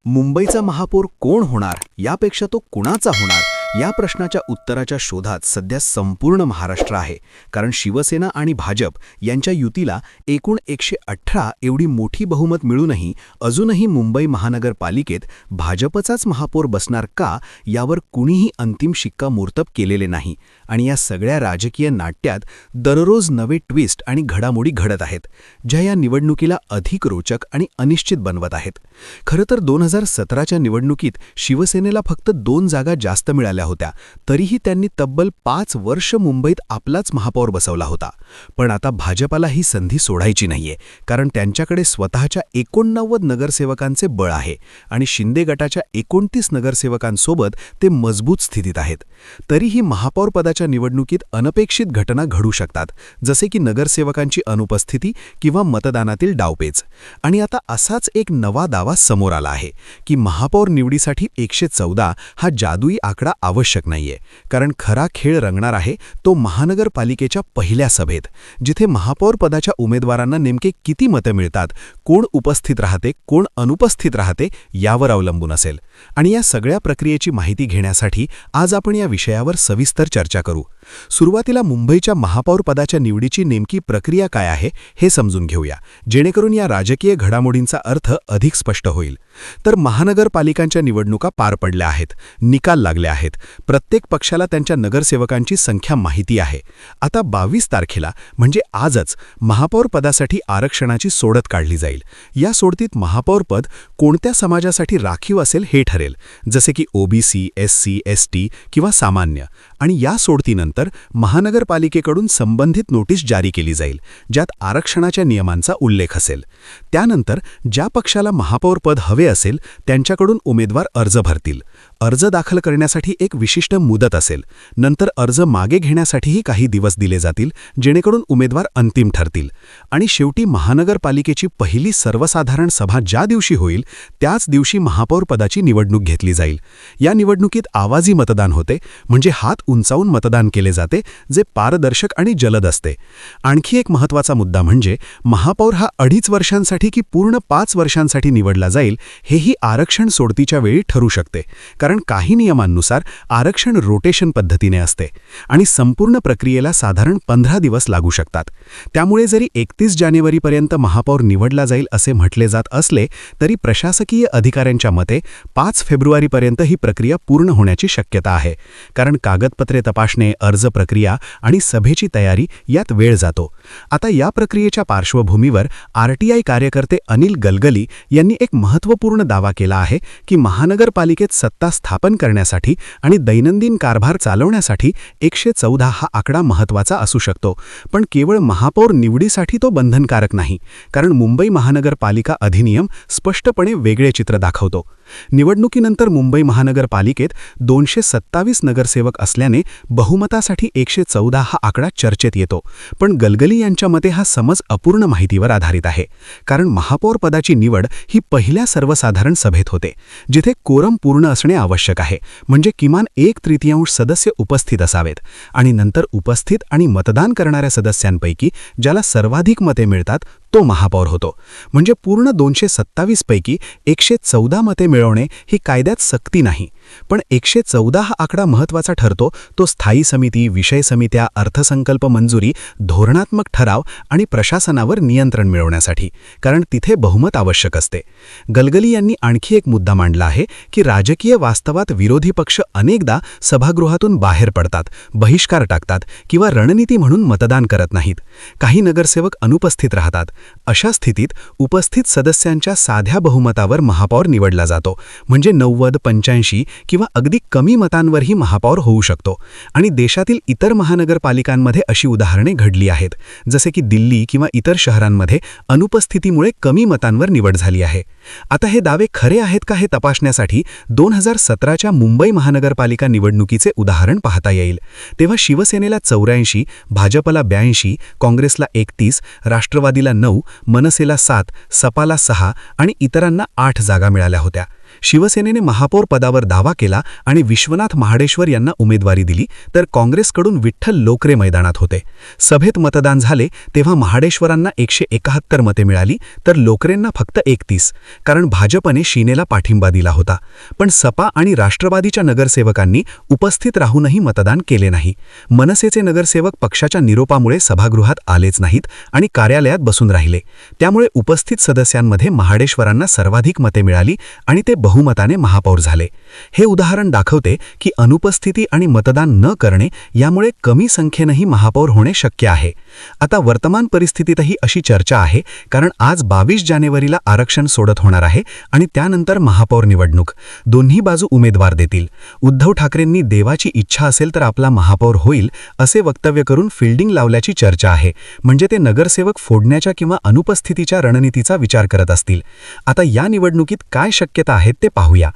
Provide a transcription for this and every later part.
मुंबईचा महापौर कोण होणार यापेक्षा तो कुणाचा होणार या प्रश्नाच्या उत्तराच्या शोधात सध्या संपूर्ण महाराष्ट्र आहे. कारण शिवसेना आणि भाजप यांच्या युतीला एकूण 118 एवढी मोठी बहुमत मिळूनही अजूनही मुंबई महानगरपालिकेत भाजपचाच महापौर बसणार का यावर कुणीही अंतिम शिक्कामोर्तब केलेले नाही. आणि या सगळ्या राजकीय नाट्यात दररोज नवे ट्विस्ट आणि घडामोडी घडत आहेत, ज्या या निवडणुकीला अधिक रोचक आणि अनिश्चित बनवत आहेत. खरं तर 2017च्या निवडणुकीत शिवसेनेला फक्त 2 जागा जास्त मिळाल्या होत्या, तरीही त्यांनी तब्बल 5 वर्ष मुंबईत आपलाच महापौर बसवला होता. पण आता भाजपाला ही संधी सोडायची नाहीये, कारण त्यांच्याकडे स्वतःच्या 89 नगरसेवकांचे बळ आहे आणि शिंदे गटाच्या 29 नगरसेवकांसोबत ते मजबूत स्थितीत आहेत. तरीही महापौर पदाच्या निवडणुकीत अनपेक्षित घटना घडू शकतात, जसे की नगरसेवकांची अनुपस्थिती किंवा मतदानातील डावपेच. आणि आता असाच एक नवा दावा समोर आला आहे की महापौर निवडीसाठी 114 हा जादुई आकडा आवश्यक नाहीये, कारण खरा खेळ रंगणार आहे तो महानगरपालिकेच्या पहिल्या सभेत, जिथे महापौर पदाच्या उमेदवारांना नेमके किती मतं मिळतात, कोण उपस्थित राहते कोण अनुपस्थित राहते यावर अवलंबून असेल. आणि या सगळ्या प्रक्रियेची माहिती घेण्यासाठी आज आपण या विषयावर सविस्तर चर्चा करू. सुरुवातीला मुंबईच्या महापौर पदाच्या निवडीची नेमकी प्रक्रिया काय आहे हे समजून घेऊया, जेणेकरून या राजकीय घडामोडींचा अर्थ अधिक स्पष्ट होईल. तर महानगरपालिकांच्या निवडणुका पार पडल्या आहेत, निकाल लागले आहेत, प्रत्येक पक्षाला त्यांच्या नगरसेवकांची संख्या माहिती आहे. आता 22 तारखेला म्हणजे आजच महापौर पदासाठी आरक्षणाची सोडत काढली जाईल. या सोडतीत महापौर पद कोणत्या समाजासाठी राखीव असेल हे ठरेल, जसे की ओबीसी, एससी, एसटी किंवा सामान्य. आणि या सोडतीनंतर महानगरपालिकेकडून संबंधित नोटीस जारी केली जाईल, ज्यात आरक्षणाच्या नियमांचा उल्लेख असेल. त्यानंतर ज्या पक्षाला महापौर पद हवे असेल त्यांच्याकडून उमेदवार अर्ज भरतील. अर्ज दाखल करण्यासाठी एक विशिष्ट मुदत असेल. नंतर अर्ज मागे घेण्यासाठीही काही दिवस दिले जातील, जेणेकरून उमेदवार अंतिम ठरतील. आणि शेवटी महानगरपालिकेची पहिली सर्वसाधारण सभा ज्या दिवशी होईल त्याच दिवशी महापौर पदाची निवडणूक घेतली जाईल. या निवडणुकीत आवाजी मतदान होते, म्हणजे हात उंचावून मतदान केले जाते, जे पारदर्शक आणि जलद असते. आणखी एक महत्त्वाचा मुद्दा म्हणजे महापौर हा 2.5 वर्षांसाठी की पूर्ण 5 वर्षांसाठी निवडला जाईल हेही आरक्षण सोडतीच्या वेळी ठरू शकते, कारण काही नियमांनुसार आरक्षण रोटेशन पद्धतीने असते आणि संपूर्ण प्रक्रियेला साधारण 15 दिवस लागू शकतात. त्यामुळे जरी 31 जानेवारीपर्यंत महापौर निवडला जाईल असे म्हटले जात असले तरी प्रशासकीय अधिकाऱ्यांच्या मते 5 फेब्रुवारीपर्यंत ही प्रक्रिया पूर्ण होण्याची शक्यता आहे, कारण कागदपत्रे तपासणे, अर्ज प्रक्रिया आणि सभेची तयारी यात वेळ जातो. आता या प्रक्रियेच्या पार्श्वभूमीवर आरटीआय कार्यकर्ते अनिल गलगली यांनी एक महत्त्वपूर्ण दावा केला आहे की महानगरपालिकेत सत्ता स्थापन करण्यासाठी आणि दैनंदिन कारभार चालवण्यासाठी 114 हा आकडा महत्त्वाचा असू शकतो. पण केवळ महापौर निवडीसाठी तो बंधनकारक नाही, कारण मुंबई महानगरपालिका अधिनियम स्पष्टपणे वेगळे चित्र दाखवतो. निवडणुकीनंतर मुंबई महानगरपालिकेत 227 नगरसेवक असल्याने बहुमतासाठी 114 हा आकडा चर्चेत येतो. पण गलगली यांच्या मते हा समज अपूर्ण माहितीवर आधारित आहे, कारण महापौर पदाची निवड ही पहिल्या सर्वसाधारण सभेत होते, जिथे कोरम पूर्ण असणे आवश्यक आहे, म्हणजे किमान 1/3 सदस्य उपस्थित असावेत. आणि नंतर उपस्थित आणि मतदान करणाऱ्या सदस्यांपैकी ज्याला सर्वाधिक मते मिळतात तो महापौर होतो. म्हणजे पूर्ण 227 पैकी 114 मते मिळवणे ही कायद्यात सक्ती नाही. पण 114 हा आकडा महत्त्वाचा ठरतो तो स्थायी समिती, विषय समित्या, अर्थसंकल्प मंजुरी, धोरणात्मक ठराव आणि प्रशासनावर नियंत्रण मिळवण्यासाठी, कारण तिथे बहुमत आवश्यक असते. गलगली यांनी आणखी एक मुद्दा मांडला आहे की राजकीय वास्तवात विरोधी पक्ष अनेकदा सभागृहातून बाहेर पडतात, बहिष्कार टाकतात किंवा रणनीती म्हणून मतदान करत नाहीत. काही नगरसेवक अनुपस्थित राहतात. अशा स्थितीत उपस्थित सदस्यांच्या साध्या बहुमतावर महापौर निवडला जातो, म्हणजे 90, 85 किंवा अगदी कमी मतांवरही महापौर होऊ शकतो. आणि देशातील इतर महानगरपालिकांमध्ये अशी उदाहरणे घडली आहेत, जसे की दिल्ली किंवा इतर शहरांमध्ये अनुपस्थितीमुळे कमी मतांवर निवड झाली आहे. आता हे दावे खरे आहेत का हे तपासण्यासाठी 2017च्या मुंबई महानगरपालिका निवडणुकीचे उदाहरण पाहता येईल. तेव्हा शिवसेनेला 84, भाजपला 82, काँग्रेसला 31, राष्ट्रवादीला 9, मनसेला 7, सपाला 6 आणि इतरांना 8 जागा मिळाल्या होत्या. शिवसेनेने महापौर पदावर दावा केला आणि विश्वनाथ महाडेश्वर यांना उमेदवारी दिली, तर काँग्रेसकडून विठ्ठल लोकरे मैदानात होते. सभेत मतदान झाले तेव्हा महाडेश्वरांना 171 मते मिळाली, तर लोकरेंना फक्त 31, कारण भाजपने शिनेला पाठिंबा दिला होता. पण सपा आणि राष्ट्रवादीच्या नगरसेवकांनी उपस्थित राहूनही मतदान केले नाही. मनसेचे नगरसेवक पक्षाच्या निरोपामुळे सभागृहात आलेच नाहीत आणि कार्यालयात बसून राहिले. त्यामुळे उपस्थित सदस्यांमध्ये महाडेश्वरांना सर्वाधिक मते मिळाली आणि ते बहुमताने महापौर झाले. हे उदाहरण दाखवते की अनुपस्थिती आणि मतदान न करणे यामुळे कमी संख्येनेही महापौर होणे शक्य आहे. आता वर्तमान परिस्थितीतही अशी चर्चा आहे, कारण आज 22 जानेवारीला आरक्षण सोडत होणार आहे आणि त्यानंतर महापौर निवडणूक. दोन्ही बाजू उमेदवार देतील. उद्धव ठाकरेंनी देवाची इच्छा असेल तर आपला महापौर होईल असे वक्तव्य करून फिल्डिंग लावल्याची चर्चा आहे. म्हणजे ते नगरसेवक फोडण्याच्या किंवा अनुपस्थितीच्या रणनीतीचा विचार करत असतील. आता या निवडणुकीत काय शक्यता आहेत ते पाहूया.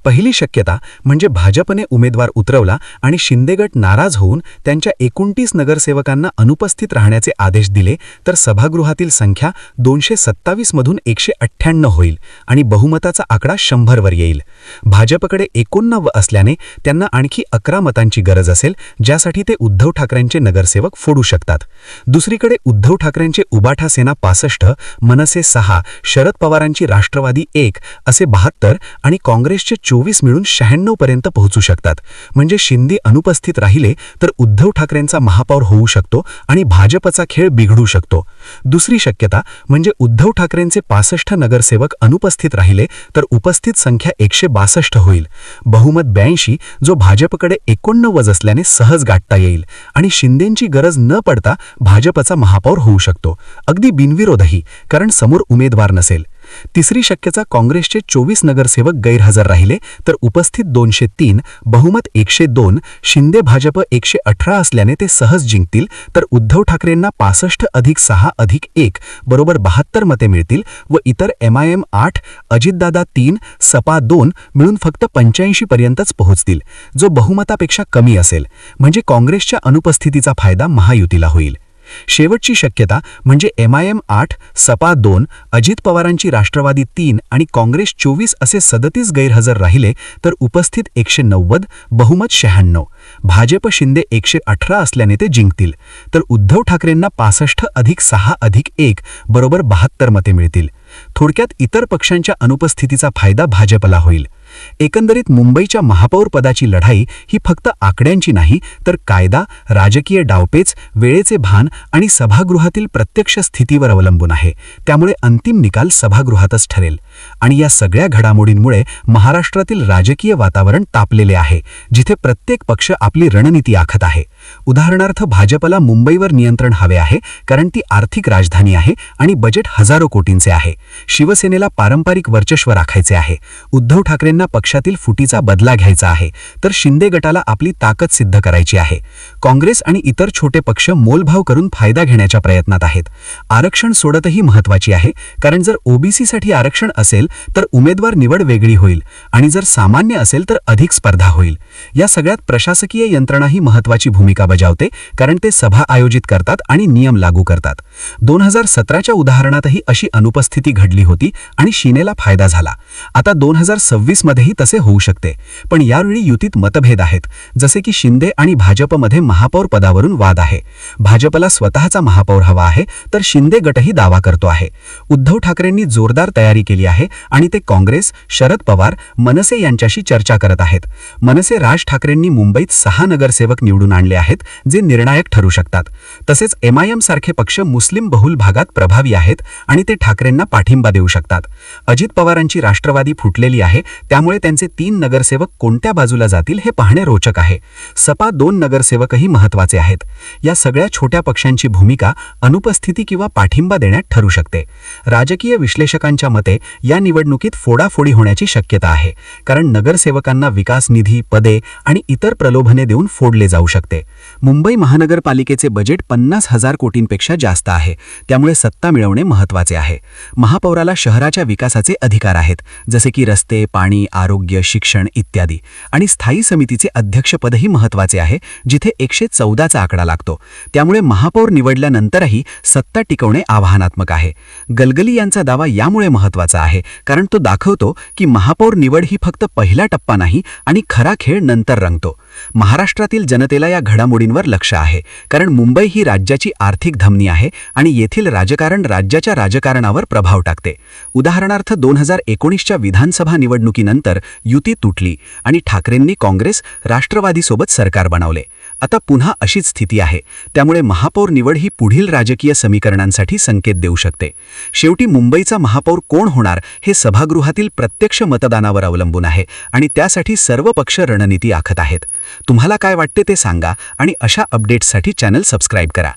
पहिली शक्यता म्हणजे भाजपने उमेदवार उतरवला आणि शिंदे गट नाराज होऊन त्यांच्या 29 नगरसेवकांना अनुपस्थित राहण्याचे आदेश दिले, तर सभागृहातील संख्या 227 मधून 198 होईल आणि बहुमताचा आकडा 100 वर येईल. भाजपकडे 89 असल्याने त्यांना आणखी 11 मतांची गरज असेल, ज्यासाठी ते उद्धव ठाकरेंचे नगरसेवक फोडू शकतात. दुसरीकडे उद्धव ठाकरेंचे उबाठा सेना 65, मनसे 6, शरद पवारांची राष्ट्रवादी 1 असे 72 आणि काँग्रेसचे 24 मिळून 96 पर्यंत पोहोचू शकतात. म्हणजे शिंदे अनुपस्थित राहिले तर उद्धव ठाकरेंचा महापौर होऊ शकतो आणि भाजपचा खेळ बिघडू शकतो. दुसरी शक्यता म्हणजे उद्धव ठाकरेंचे 65 नगरसेवक अनुपस्थित राहिले तर उपस्थित संख्या 162 होईल. बहुमत 82 जो भाजपकडे 89 असल्याने सहज गाठता येईल आणि शिंदेंची गरज न पडता भाजपचा महापौर होऊ शकतो, अगदी बिनविरोधही, कारण समोर उमेदवार नसेल. तिसरी शक्यता काँग्रेसचे 24 नगरसेवक गैरहजर राहिले तर उपस्थित 203, बहुमत 102, शिंदे भाजप 118 असल्याने ते सहज जिंकतील, तर उद्धव ठाकरेंना 65 अधिक 6 अधिक 1 बरोबर 72 मते मिळतील व इतर MIM 8, अजितदादा 3, सपा 2 मिळून फक्त 85 पर्यंतच पोहोचतील, जो बहुमतापेक्षा कमी असेल. म्हणजे काँग्रेसच्या अनुपस्थितीचा फायदा महायुतीला होईल. शेवटची शक्यता म्हणजे MIM 8, सपा 2, अजित पवारांची राष्ट्रवादी 3 आणि काँग्रेस 24 असे 37 गैरहजर राहिले तर उपस्थित 190, बहुमत 96. भाजप शिंदे 118 असल्याने ते जिंकतील, तर उद्धव ठाकरेंना 65 अधिक 6 अधिक 1 बरोबर 72 मते मिळतील. थोडक्यात इतर पक्षांच्या अनुपस्थितीचा फायदा भाजपला होईल. एकंदरीत मुंबईच्या महापौर पदाची लढाई ही फक्त आकड्यांची नाही, तर कायदा, राजकीय डावपेच, वेळेचे भान आणि सभागृहातील प्रत्यक्ष स्थितीवर अवलंबून आहे. त्यामुळे अंतिम निकाल सभागृहातच ठरेल. आणि या सगळ्या घडामोडींमुळे महाराष्ट्रातील राजकीय वातावरण तापलेले आहे, जिथे प्रत्येक पक्ष आपली रणनीती आखत आहे. उदाहरणार्थ भाजपला मुंबईवर नियंत्रण हवे आहे, कारण ती आर्थिक राजधानी आहे आणि बजेट हजारो कोटींचे आहे. शिवसेनेला पारंपरिक वर्चस्व राखायचे आहे. उद्धव ठाकरेंना पक्षातील फुटीचा बदला घ्यायचा आहे, तर शिंदे गटाला आपली ताकद सिद्ध करायची आहे. काँग्रेस आणि इतर छोटे पक्ष मोलभाव करून फायदा घेण्याच्या प्रयत्नात आहेत. आरक्षण सोडतही महत्त्वाची आहे, कारण जर ओबीसीसाठी आरक्षण असेल तर उमेदवार निवड वेगळी होईल आणि जर सामान्य असेल तर अधिक स्पर्धा होईल. या सगळ्यात प्रशासकीय यंत्रणाही महत्त्वाची भूमिका बजावते, कारण ते सभा आयोजित करतात आणि नियम लागू करतात. 2017च्या उदाहरणातही अशी अनुपस्थिती घडली होती आणि शिनेला फायदा झाला. आता 2026 मध्येही तसे होऊ शकते, पण यावेळी युतीत मतभेद आहेत. जसे की शिंदे आणि भाजपमध्ये महापौर पदावरून वाद आहे. भाजपला स्वतःचा महापौर हवा आहे, तर शिंदे गटही दावा करतो आहे. उद्धव ठाकरेंनी जोरदार तयारी केली आहे आणि ते काँग्रेस, शरद पवार, मनसे यांच्याशी चर्चा करत आहेत. मनसे राज ठाकरेंनी मुंबईत 6 नगरसेवक निवडून आणले आहेत, जे निर्णायक ठरू शकतात. तसेच MIM सारखे पक्ष मुस्लिम बहुल भागात प्रभावी आहेत आणि ते ठाकरेंना पाठिंबा देऊ शकतात. अजित पवारांची राष्ट्रवादी फुटलेली आहे, त्यामुळे त्यांचे 3 नगरसेवक कोणत्या बाजूला जातील हे पाहणे रोचक आहे. सपा 2 नगरसेवकही महत्त्वाचे आहेत. या सगळ्या छोट्या पक्षांची भूमिका अनुपस्थिती किंवा पाठिंबा देण्यात ठरू शकते. राजकीय विश्लेषकांच्या मते या निवडणुकीत फोडाफोडी होण्याची शक्यता आहे, कारण नगरसेवकांना विकास निधी, पदे आणि इतर प्रलोभने देऊन फोडले जाऊ शकते. मुंबई महानगरपालिकेचे बजेट 50,000 कोटींपेक्षा जास्त आहे, त्यामुळे सत्ता मिळवणे महत्त्वाचे आहे. महापौराला शहराच्या विकासाचे अधिकार आहेत, जसे की रस्ते, पाणी, आरोग्य, शिक्षण इत्यादी. आणि स्थायी समितीचे अध्यक्षपदही महत्त्वाचे आहे, जिथे 114चा आकडा लागतो. त्यामुळे महापौर निवडल्यानंतरही सत्ता टिकवणे आव्हानात्मक आहे. गलगली यांचा दावा यामुळे महत्त्वाचा आहे आहे, कारण तो दाखवतो की महापौर निवड ही फक्त पहिला टप्पा नाही आणि खरा खेळ नंतर रंगतो. महाराष्ट्रातील जनतेला या घडामोडींवर लक्ष आहे, कारण मुंबई ही राज्याची आर्थिक धमनी आहे आणि येथील राजकारण राज्याच्या राजकारणावर प्रभाव टाकते. उदाहरणार्थ 2019च्या विधानसभा निवडणुकीनंतर युती तुटली आणि ठाकरेंनी काँग्रेस राष्ट्रवादीसोबत सरकार बनवले. आता पुन्हा अशीच स्थिती आहे. त्यामुळे महापौर निवड ही पुढील राजकीय समीकरणांसाठी संकेत देऊ शकते. शेवटी मुंबईचा महापौर कोण होणार हे सभागृहातील प्रत्यक्ष मतदानावर अवलंबून आहे आणि त्यासाठी सर्व पक्ष रणनीती आखत आहेत. तुम्हाला काय वाटते ते सांगा आणि अशा अपडेट्ससाठी चॅनल सबस्क्राईब करा.